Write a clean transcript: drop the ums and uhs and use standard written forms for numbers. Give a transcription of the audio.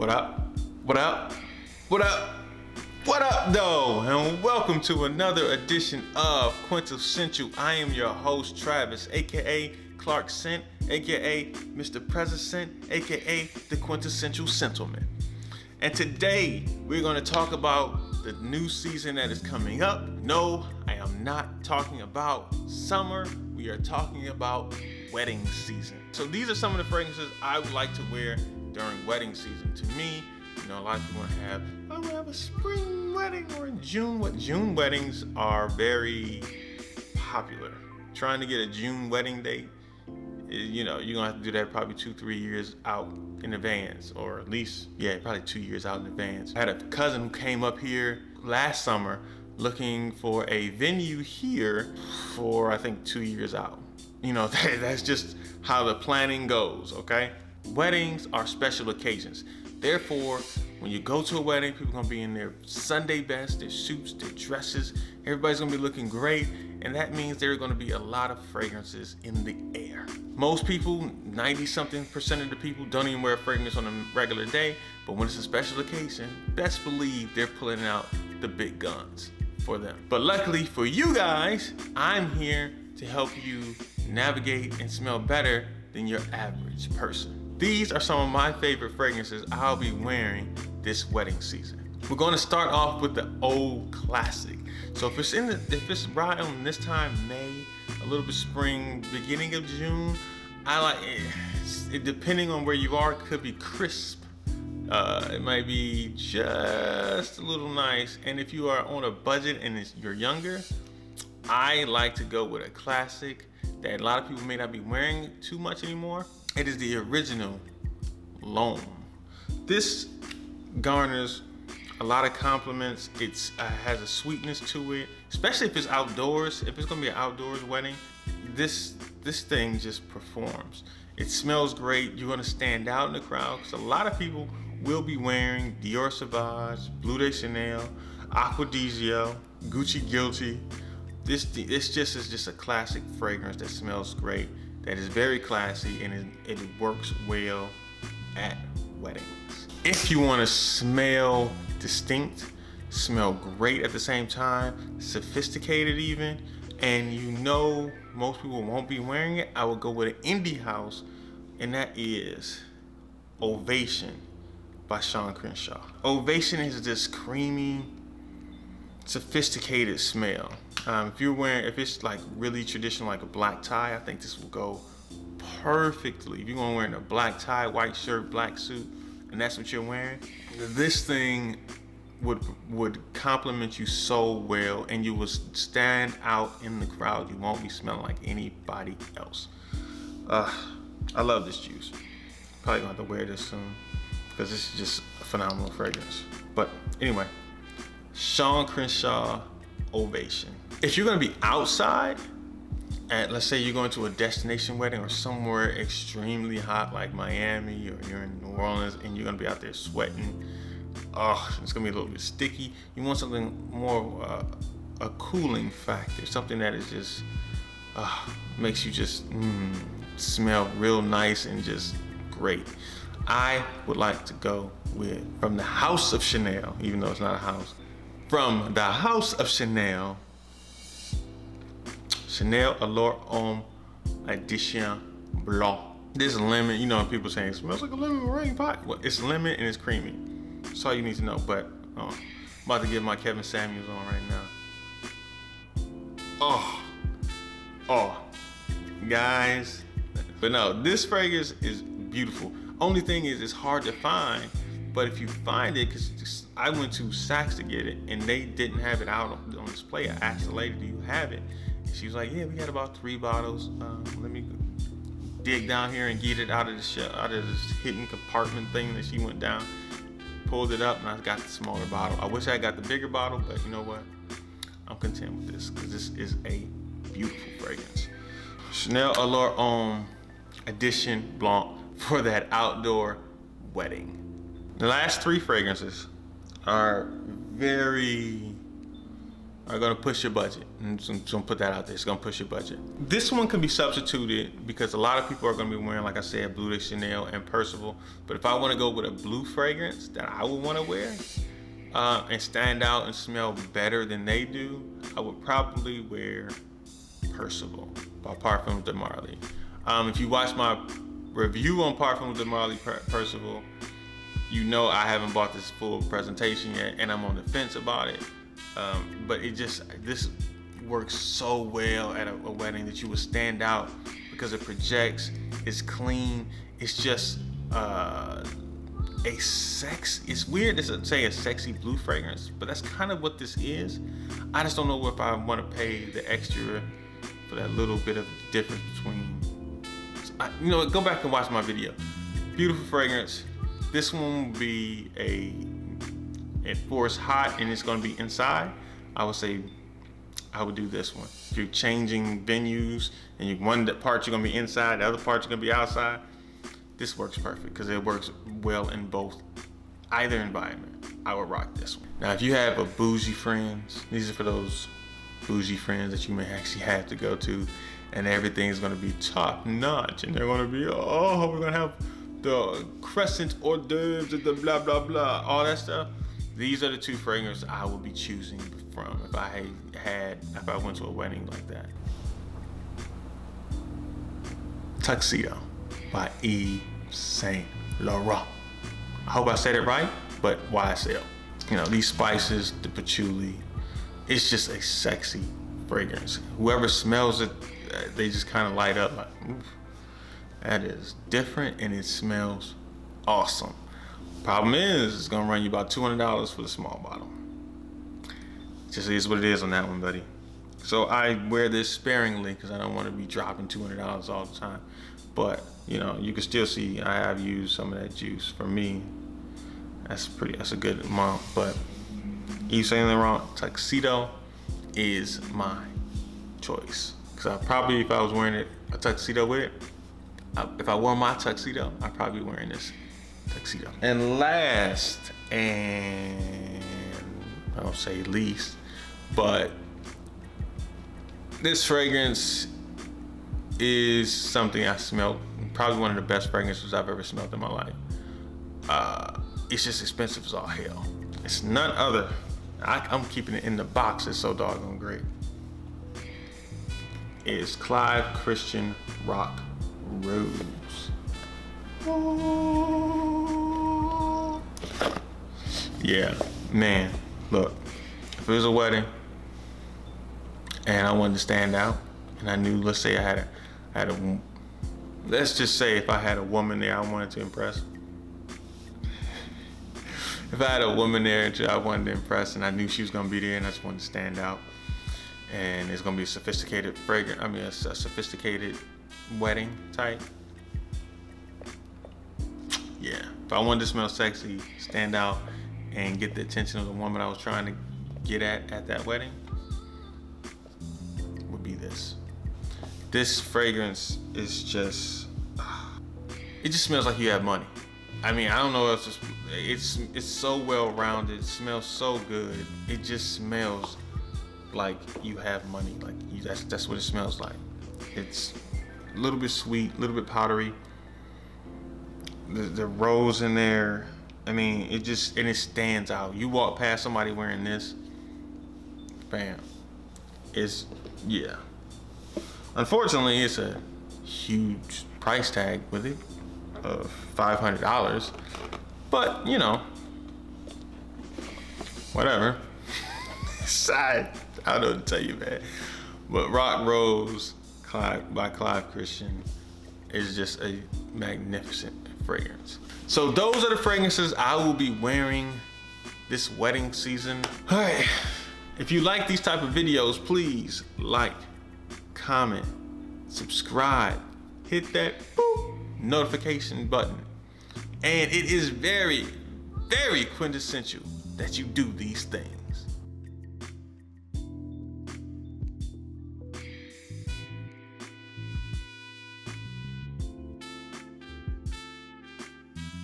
What up? What up? What up? What up, though? And welcome to another edition of QuinteScential. I am your host, Travis, aka Clark Cent, aka Mr. President, aka the QuinteScential Gentleman. And today we're going to talk about the new season that is coming up. No, I am not talking about summer. We are talking about wedding season. So these are some of the fragrances I would like to wear during wedding season. To me, you know, a lot of people want to have a spring wedding or in June. June weddings are very popular. Trying to get a June wedding date, you know, you're gonna have to do that probably 2-3 years out in advance, or at least, probably 2 years out in advance. I had a cousin who came up here last summer looking for a venue here for, I think, 2 years out. You know, that's just how the planning goes, okay? Weddings are special occasions. Therefore, when you go to a wedding, people are gonna be in their Sunday best, their suits, their dresses. Everybody's gonna be looking great, and that means there are gonna be a lot of fragrances in the air. Most people, 90-something% of the people, don't even wear a fragrance on a regular day, but when it's a special occasion, best believe they're pulling out the big guns for them. But luckily for you guys, I'm here to help you navigate and smell better than your average person. These are some of my favorite fragrances I'll be wearing this wedding season. We're going to start off with the old classic. So if it's right on this time, May, a little bit spring, beginning of June, I like it. Depending on where you are, it could be crisp. It might be just a little nice. And if you are on a budget and you're younger, I like to go with a classic that a lot of people may not be wearing too much anymore. It is the original L'Homme. This garners a lot of compliments. It has a sweetness to it, especially if it's outdoors. If it's gonna be an outdoors wedding, this thing just performs. It smells great. You're gonna stand out in the crowd because a lot of people will be wearing Dior Sauvage, Bleu de Chanel, Acqua di Gio, Gucci Guilty. This is just a classic fragrance that smells great, that is very classy, and it works well at weddings. If you want to smell distinct, smell great at the same time, sophisticated even, and you know most people won't be wearing it, I would go with an indie house, and that is Ovation by Sean Crenshaw. Ovation is this creamy, sophisticated smell. If it's like really traditional, like a black tie, I think this will go perfectly. If you're gonna wear a black tie, white shirt, black suit, and that's what you're wearing, this thing would complement you so well, and you will stand out in the crowd. You won't be smelling like anybody else. I love this juice. Probably gonna have to wear this soon because this is just a phenomenal fragrance. But anyway, Sean Crenshaw, Ovation. If you're gonna be outside, let's say you're going to a destination wedding or somewhere extremely hot like Miami, or you're in New Orleans and you're gonna be out there sweating, it's gonna be a little bit sticky. You want something more a cooling factor, something that is just makes you just smell real nice and just great. I would like to go with, from the House of Chanel, even though it's not a house, from the House of Chanel, Chanel Allure Homme Edition Blanc. This lemon, you know, people saying it smells like a lemon meringue pie. Well, it's lemon and it's creamy. That's all you need to know. But I'm about to get my Kevin Samuels on right now. Guys. But no, this fragrance is beautiful. Only thing is, it's hard to find. But if you find it, because I went to Saks to get it and they didn't have it out on display. I asked the lady, do you have it? And she was like, yeah, we had about 3 bottles. Let me dig down here and get it out of this hidden compartment thing that she went down. Pulled it up and I got the smaller bottle. I wish I got the bigger bottle, but you know what? I'm content with this because this is a beautiful fragrance. Chanel Allure Homme Edition Blanc for that outdoor wedding. The last 3 fragrances are very are gonna push your budget. I'm just gonna put that out there. It's gonna push your budget. This one can be substituted because a lot of people are gonna be wearing, like I said, Blue de Chanel and Percival. But if I wanna go with a blue fragrance that I would wanna wear and stand out and smell better than they do, I would probably wear Percival by Parfums de Marly. If you watch my review on Parfums de Marly Percival, you know I haven't bought this full presentation yet, and I'm on the fence about it. But this works so well at a wedding that you would stand out because it projects, it's clean, it's just it's weird to say a sexy blue fragrance, but that's kind of what this is. I just don't know if I want to pay the extra for that little bit of difference between, go back and watch my video. Beautiful fragrance. This one will be for it's hot and it's gonna be inside, I would say I would do this one. If you're changing venues and one part you're gonna be inside, the other part you're gonna be outside, this works perfect because it works well in either environment. I would rock this one. Now, if you have a bougie friends, these are for those bougie friends that you may actually have to go to, and everything's gonna be top notch, and they're gonna be, we're gonna have the crescent hors d'oeuvres, the blah blah blah, all that stuff. These are the two fragrances I would be choosing from if I went to a wedding like that. Tuxedo by Yves Saint Laurent. I hope I said it right, but YSL. These spices, the patchouli, it's just a sexy fragrance. Whoever smells it, they just kind of light up like, oof, that is different and it smells awesome. Problem is, it's gonna run you about $200 for the small bottle. Just is what it is on that one, buddy. So I wear this sparingly because I don't want to be dropping $200 all the time. But you can still see I have used some of that juice. For me, that's a good amount. But Yves Saint Laurent Tuxedo is my choice. Because if I was wearing a tuxedo with it, if I wore my tuxedo, I'd probably be wearing this tuxedo. And last, and I don't say least, but this fragrance is something I smelled, probably one of the best fragrances I've ever smelled in my life. It's just expensive as all hell. It's none other, I'm keeping it in the box, it's so doggone great. It's Clive Christian Rock Rose. Yeah, man, look, if it was a wedding and I wanted to stand out and I knew, let's say let's just say if I had a woman there I wanted to impress. If I had a woman there that I wanted to impress and I knew she was gonna be there and I just wanted to stand out, and it's gonna be a sophisticated a sophisticated wedding type. Yeah, if I wanted to smell sexy, stand out, and get the attention of the woman I was trying to get at that wedding, would be this. This fragrance is just, it just smells like you have money. I don't know if it's so well-rounded, it smells so good. It just smells like you have money. That's what it smells like. It's a little bit sweet, a little bit powdery. The rose in there, it stands out. You walk past somebody wearing this, bam. Yeah. Unfortunately, it's a huge price tag with it of $500, but whatever. I don't know what to tell you, man. But Rock Rose by Clive Christian is just a magnificent fragrance. So those are the fragrances I will be wearing this wedding season. All right, if you like these type of videos, please like, comment, subscribe, hit that notification button. And it is very, very quintessential that you do these things.